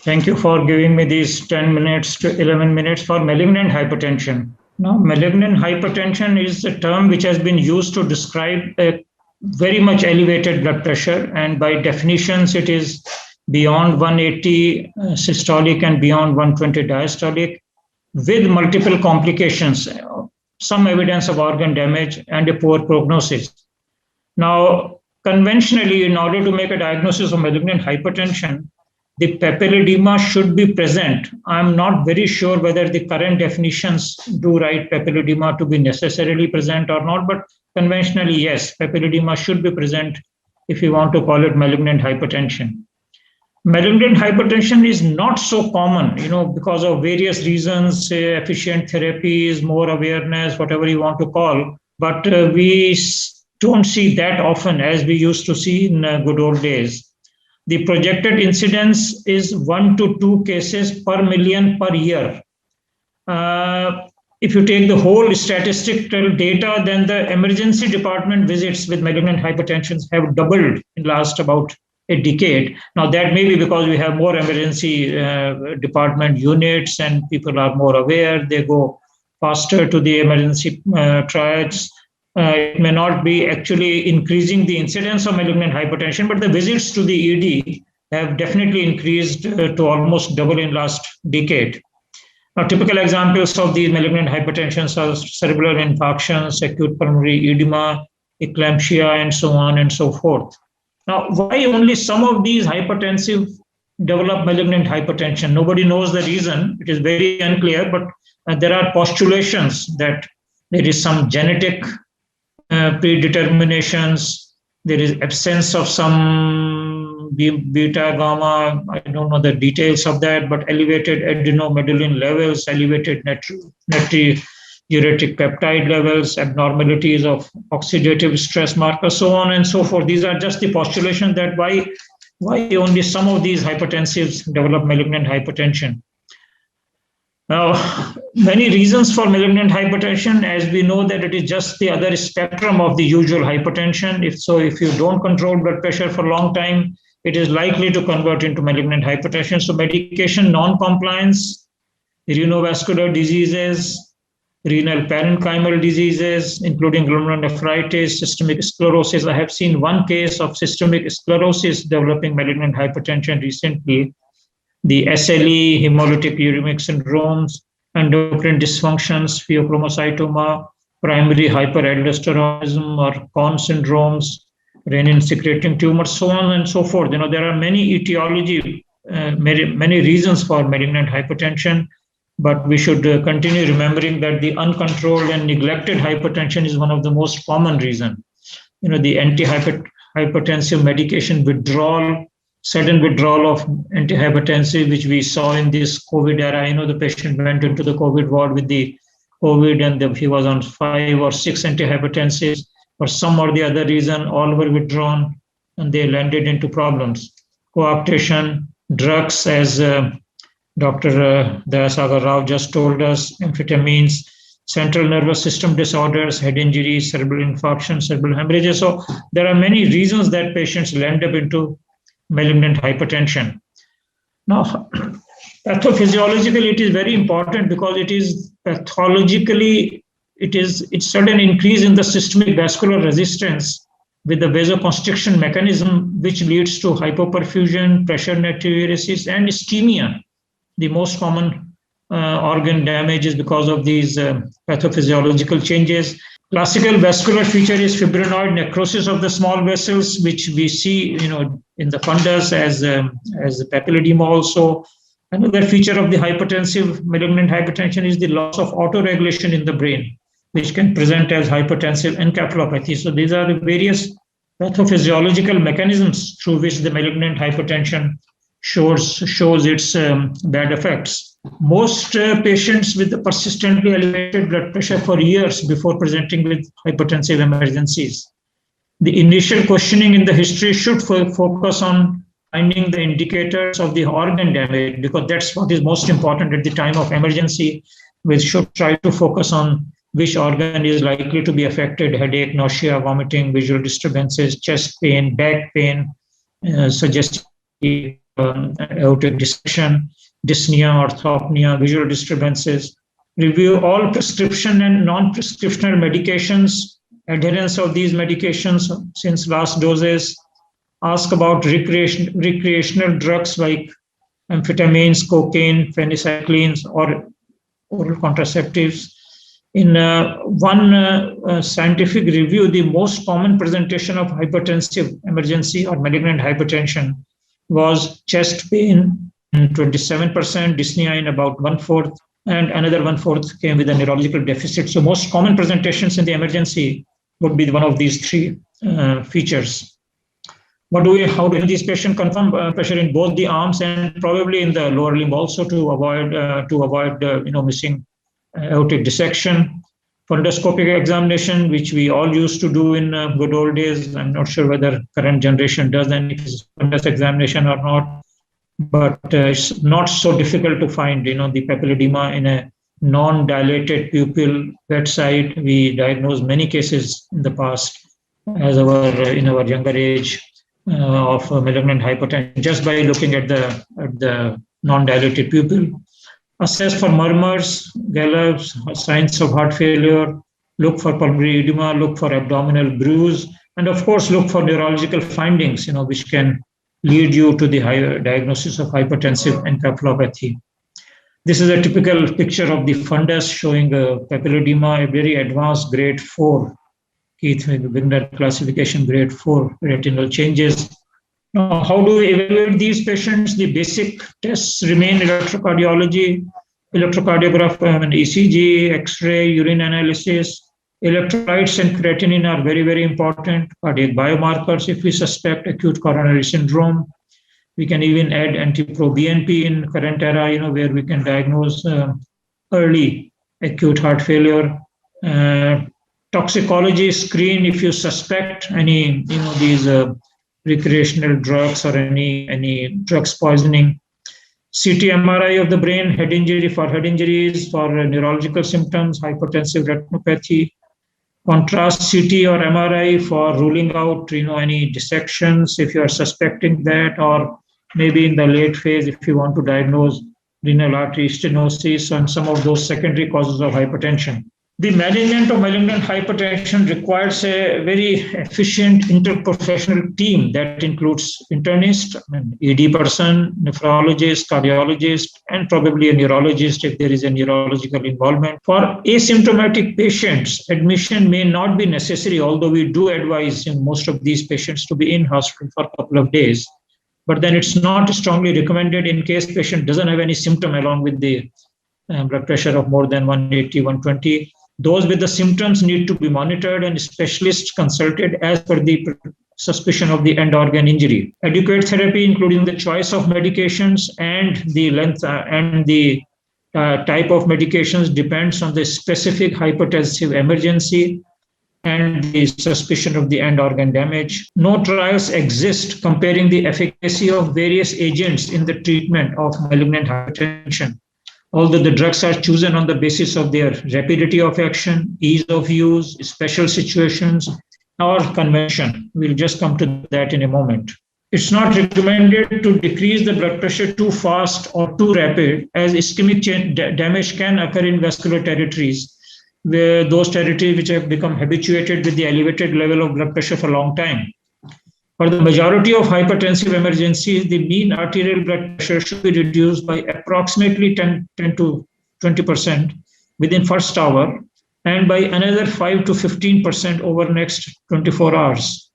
Thank you for giving me these 10 minutes to 11 minutes for malignant hypertension. Now, malignant hypertension is a term which has been used to describe a very much elevated blood pressure, and by definitions, it is beyond 180 systolic and beyond 120 diastolic, with multiple complications, some evidence of organ damage, and a poor prognosis. Now, conventionally, in order to make a diagnosis of malignant hypertension, the papilledema should be present. I'm not very sure whether the current definitions do write papilledema to be necessarily present or not, but conventionally, yes, papilledema should be present if you want to call it malignant hypertension. Malignant hypertension is not so common, because of various reasons, efficient therapies, more awareness, whatever you want to call, but we don't see that often as we used to see in good old days. The projected incidence is 1 to 2 cases per million per year. If you take the whole statistical data, then the emergency department visits with malignant hypertension have doubled in the last about a decade. Now, that may be because we have more emergency department units and people are more aware. They go faster to the emergency triads. It may not be actually increasing the incidence of malignant hypertension, but the visits to the ED have definitely increased to almost double in last decade. Now, typical examples of these malignant hypertensions are cerebral infarctions, acute pulmonary edema, eclampsia, and so on and so forth. Now, why only some of these hypertensive develop malignant hypertension? Nobody knows the reason. It is very unclear, but there are postulations that there is some genetic predeterminations, there is absence of some beta, gamma, I don't know the details of that, but elevated adrenomedulin levels, elevated natriuretic peptide levels, abnormalities of oxidative stress markers, so on and so forth. These are just the postulations that why only some of these hypertensives develop malignant hypertension. Now, many reasons for malignant hypertension, as we know that it is just the other spectrum of the usual hypertension. If you don't control blood pressure for a long time, it is likely to convert into malignant hypertension. So medication non-compliance, renovascular diseases, renal parenchymal diseases, including glomerulonephritis, systemic sclerosis. I have seen one case of systemic sclerosis developing malignant hypertension recently. The SLE, hemolytic uremic syndromes, endocrine dysfunctions, pheochromocytoma, primary hyperaldosteronism or Conn syndromes, renin secreting tumors, so on and so forth. There are many etiology, many reasons for malignant hypertension, but we should continue remembering that the uncontrolled and neglected hypertension is one of the most common reasons. The antihypertensive medication withdrawal, sudden withdrawal of antihypertensive, which we saw in this COVID era. The patient went into the COVID ward with the COVID and he was on 5 or 6 antihypertensives. For some or the other reason, all were withdrawn and they landed into problems. Coaptation, drugs, as Dr. Dayasagar Rao just told us, amphetamines, central nervous system disorders, head injuries, cerebral infarction, cerebral hemorrhages. So there are many reasons that patients land up into malignant hypertension. Now, pathophysiologically, it is very important because it is pathologically, it's sudden increase in the systemic vascular resistance with the vasoconstriction mechanism, which leads to hypoperfusion, pressure natriuresis, and ischemia. The most common organ damage is because of these pathophysiological changes. Classical vascular feature is fibrinoid necrosis of the small vessels, which we see, in the fundus as papilledema also. Another feature of the hypertensive malignant hypertension is the loss of autoregulation in the brain, which can present as hypertensive encephalopathy. So these are the various pathophysiological mechanisms through which the malignant hypertension shows its bad effects. Most patients with the persistently elevated blood pressure for years before presenting with hypertensive emergencies. The initial questioning in the history should focus on finding the indicators of the organ damage, because that's what is most important at the time of emergency. We should try to focus on which organ is likely to be affected: headache, nausea, vomiting, visual disturbances, chest pain, back pain, suggesting aortic dissection, dyspnea, orthopnea, visual disturbances. Review all prescription and non-prescriptional medications, adherence of these medications since last doses. Ask about recreational drugs like amphetamines, cocaine, phencyclines, or oral contraceptives. In one scientific review, the most common presentation of hypertensive emergency or malignant hypertension was chest pain in 27%, dyspnea in about 1/4, and another 1/4 came with a neurological deficit. So most common presentations in the emergency would be one of these three features. How do these patients confirm pressure in both the arms and probably in the lower limb also to avoid missing aortic dissection? Fundoscopic examination, which we all used to do in good old days. I'm not sure whether current generation does any fundus examination or not, but it's not so difficult to find, the papilledema in a non-dilated pupil bedside. We diagnosed many cases in the past as in our younger age of malignant hypertension just by looking at the non-dilated pupil. Assess for murmurs, gallops, signs of heart failure, look for pulmonary edema, look for abdominal bruise, and of course look for neurological findings, which can lead you to the higher diagnosis of hypertensive encephalopathy. This is a typical picture of the fundus showing papilledema, a very advanced grade 4. Keith Wigner classification grade 4 retinal changes. Now, how do we evaluate these patients? The basic tests remain electrocardiology, electrocardiograph, ECG, X-ray, urine analysis. Electrolytes and creatinine are very, very important cardiac biomarkers if we suspect acute coronary syndrome. We can even add anti-proBNP in current era, where we can diagnose early acute heart failure. Toxicology screen if you suspect any, these recreational drugs or any drugs poisoning. CT MRI of the brain, head injury for head injuries, for neurological symptoms, hypertensive retinopathy. Contrast CT or MRI for ruling out, any dissections if you are suspecting that, or maybe in the late phase if you want to diagnose renal artery stenosis and some of those secondary causes of hypertension. The management of malignant hypertension requires a very efficient interprofessional team that includes internist, ED person, nephrologist, cardiologist, and probably a neurologist if there is a neurological involvement. For asymptomatic patients, admission may not be necessary, although we do advise in most of these patients to be in hospital for a couple of days. But then it's not strongly recommended in case patient doesn't have any symptom along with the blood pressure of more than 180, 120. Those with the symptoms need to be monitored and specialists consulted as per the suspicion of the end organ injury. Adequate therapy, including the choice of medications and the length and the type of medications, depends on the specific hypertensive emergency and the suspicion of the end organ damage. No trials exist comparing the efficacy of various agents in the treatment of malignant hypertension. Although the drugs are chosen on the basis of their rapidity of action, ease of use, special situations, or convention. We'll just come to that in a moment. It's not recommended to decrease the blood pressure too fast or too rapid, as ischemic damage can occur in vascular territories, where those territories which have become habituated with the elevated level of blood pressure for a long time. For the majority of hypertensive emergencies, the mean arterial blood pressure should be reduced by approximately 10 to 20% within first hour, and by another 5 to 15% over next 24 hours.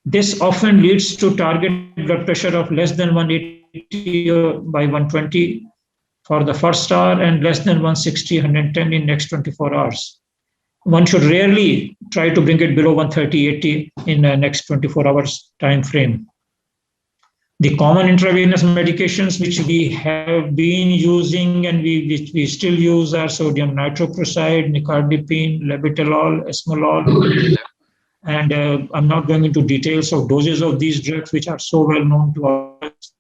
This often leads to target blood pressure of less than 180 by 120 for the first hour and less than 160, 110 in next 24 hours. One should rarely try to bring it below 130, 80 in the next 24 hours time frame. The common intravenous medications which we have been using and which we still use are sodium nitroprusside, nicardipine, labetalol, esmolol. And I'm not going into details of doses of these drugs which are so well known to us.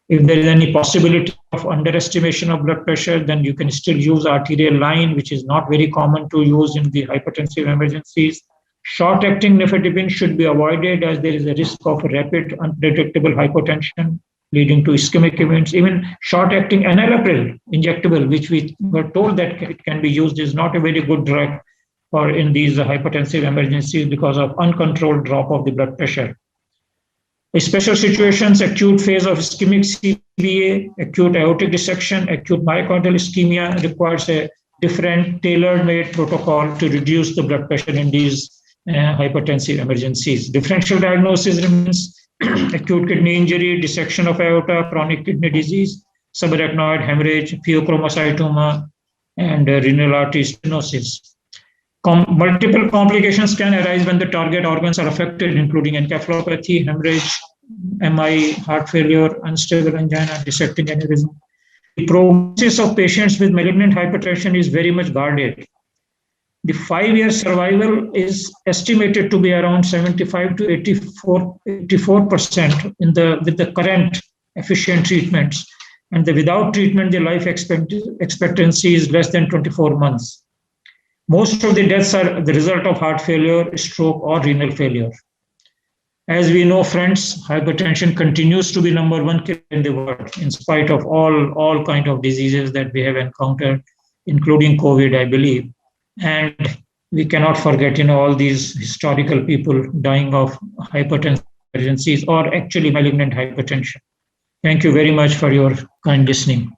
If there is any possibility of underestimation of blood pressure, then you can still use arterial line, which is not very common to use in the hypertensive emergencies. Short-acting nifedipine should be avoided as there is a risk of rapid, unpredictable hypotension. leading to ischemic events. Even short-acting enalapril injectable, which we were told that it can be used, is not a very good drug for in these hypertensive emergencies because of uncontrolled drop of the blood pressure. In special situations, acute phase of ischemic CVA, acute aortic dissection, acute myocardial ischemia requires a different tailor-made protocol to reduce the blood pressure in these hypertensive emergencies. Differential diagnosis remains acute kidney injury, dissection of aorta, chronic kidney disease, subarachnoid hemorrhage, pheochromocytoma, and renal artery stenosis. Multiple complications can arise when the target organs are affected, including encephalopathy, hemorrhage, MI, heart failure, unstable angina, dissecting aneurysm. The prognosis of patients with malignant hypertension is very much guarded. The 5-year survival is estimated to be around 75 to 84% with the current efficient treatments, and without treatment, the life expectancy is less than 24 months. Most of the deaths are the result of heart failure, stroke, or renal failure. As we know, friends, hypertension continues to be #1 killer in the world, in spite of all kind of diseases that we have encountered, including COVID, I believe. And we cannot forget, all these historical people dying of hypertension emergencies or actually malignant hypertension. Thank you very much for your kind listening.